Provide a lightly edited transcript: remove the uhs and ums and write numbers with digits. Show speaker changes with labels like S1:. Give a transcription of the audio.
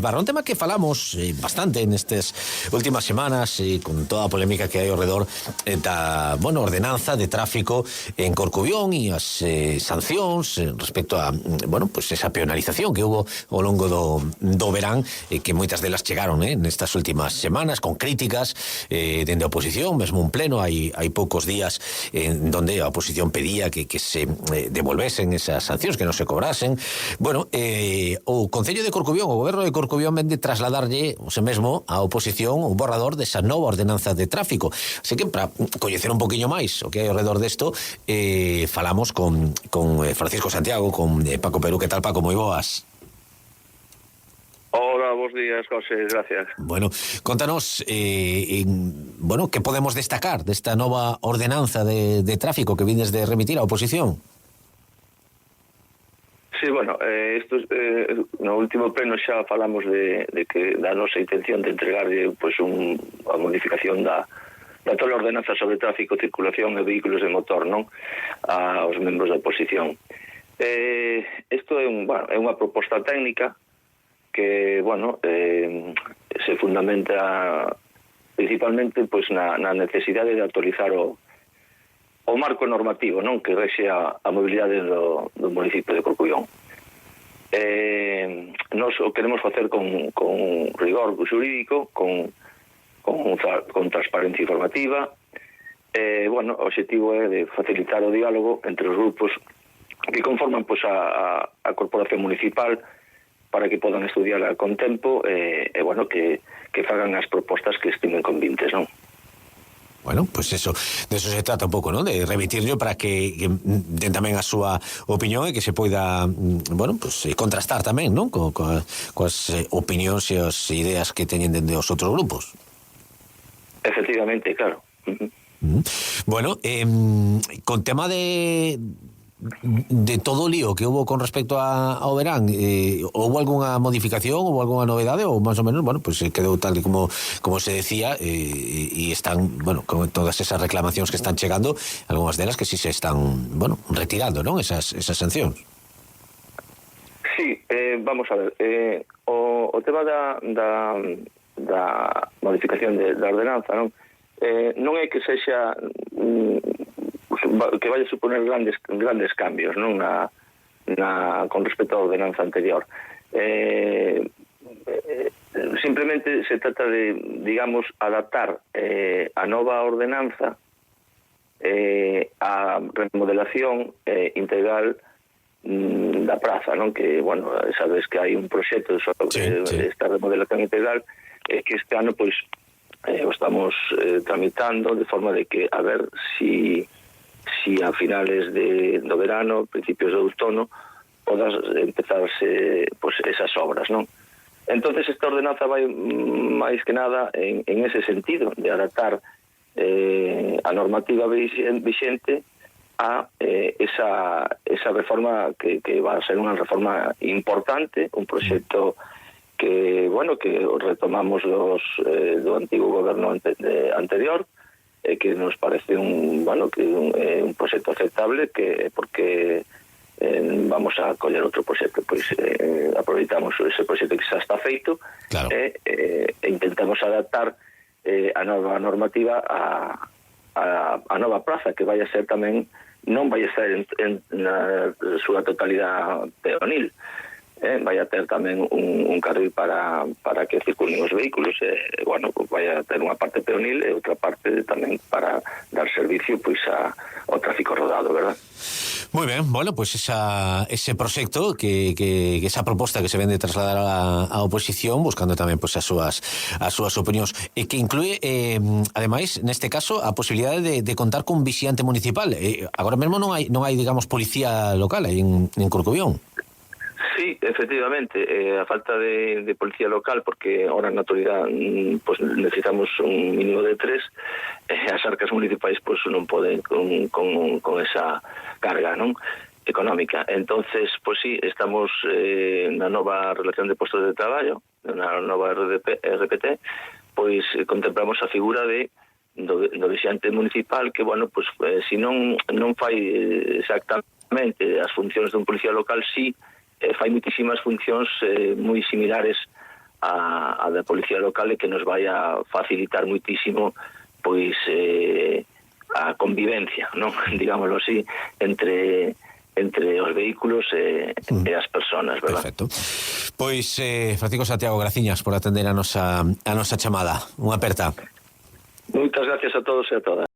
S1: Para un tema que falamos bastante nestas últimas semanas con toda a polémica que hai ao redor da, ordenanza de tráfico en Corcubión e as sancións respecto a, esa penalización que hubo ao longo do verán, que moitas delas chegaron nestas últimas semanas con críticas dende a oposición, mesmo un pleno hai poucos días en donde a oposición pedía que se devolvesen esas sancións, que non se cobrasen. O Concello de Corcubión, o Goberno de Corcubión vende trasladarlle ose mesmo á oposición o borrador desa nova ordenanza de tráfico. Así que para coñecer un poquinho máis o que hai ao redor desto, falamos con Francisco Santiago, con Paco Perú. Que tal, Paco? Moi boas.
S2: Hola, bons días, José, gracias.
S1: Contanos que podemos destacar desta nova ordenanza de tráfico que vindes de remitir á oposición.
S2: Sí, no último pleno xa falamos de que da nosa intención de entregarlle a modificación da toda a ordenanza sobre tráfico, circulación e vehículos de motor, non, aos membros da oposición. Isto é unha proposta técnica que, se fundamenta principalmente na necesidade de actualizar o marco normativo, non, que rexe a mobilidade do municipio de Corcubión. Nos o queremos facer con rigor xurídico, con transparencia informativa. O objetivo é de facilitar o diálogo entre os grupos que conforman a corporación municipal para que podan estudiar con tempo que fagan as propostas que estimen convintes, non?
S1: Eso, de eso se trata un pouco, non? De remitirlo para que den tamén a súa opinión e que se poida, contrastar tamén, non? Coas opinións e as ideas que teñen dende os outros grupos.
S2: Efectivamente, claro.
S1: Con tema de todo o lío que hubo con respecto ao verán, houve algunha modificación, houve algunha novedade, ou máis ou menos, quedou tal como se decía, e están, con todas esas reclamacións que están chegando, algunhas delas que si se están, retirando, non? Esas sancións.
S2: Sí, vamos a ver, o tema da modificación da ordenanza, non é que sexa que vai a suponer grandes cambios, non, con respecto á ordenanza anterior. Simplemente se trata de, digamos, adaptar a nova ordenanza a remodelación integral da praza, non? Que, sabes que hai un proxecto sobre esta remodelación integral que este ano, o estamos tramitando de forma de que, a ver si a finales do verano, principios do outono, podas empezarse esas obras, non? Entonces esta ordenanza vai máis que nada en ese sentido, de adaptar a normativa vixente a esa reforma que va a ser unha reforma importante, un proxecto que retomamos do antigo goberno anterior, que nos parece un proxecto aceptable, porque vamos a coller outro proxecto, aproveitamos ese proxecto que xa está feito, claro. E intentamos adaptar a nova normativa a nova praza, que vai a ser tamén, non vai a ser na súa totalidade peonil, vai a ter tamén un carril para que circulen os vehículos, vai a ter unha parte peonil e outra parte tamén para dar servicio ao tráfico rodado, verdad?
S1: Moi ben, ese proxecto que esa proposta que se vende trasladar á oposición, buscando tamén as súas opinións, e que inclúe ademais, neste caso, a posibilidade de contar cun vixiante municipal. Agora mesmo non hai digamos, policía local aí en Corcubión.
S2: Sí, efectivamente, a falta de policía local, porque ahora na actualidade necesitamos un mínimo de 3, as arcas municipais non poden con esa carga, non, económica. Entonces, sí, estamos na nova relación de postos de traballo, na nova RPT, contemplamos a figura do vixiante municipal que, se non fai exactamente as funcións dun policía local, sí, fai muitísimas funcións moi similares a da Policía Local e que nos vai a facilitar muitísimo pois a convivencia, non? Digámoslo así, entre os vehículos e as persoas, verdad?
S1: Perfecto. Pois, Francisco Santiago, graciñas por atender a nosa chamada. Unha aperta.
S2: Moitas gracias a todos e a todas.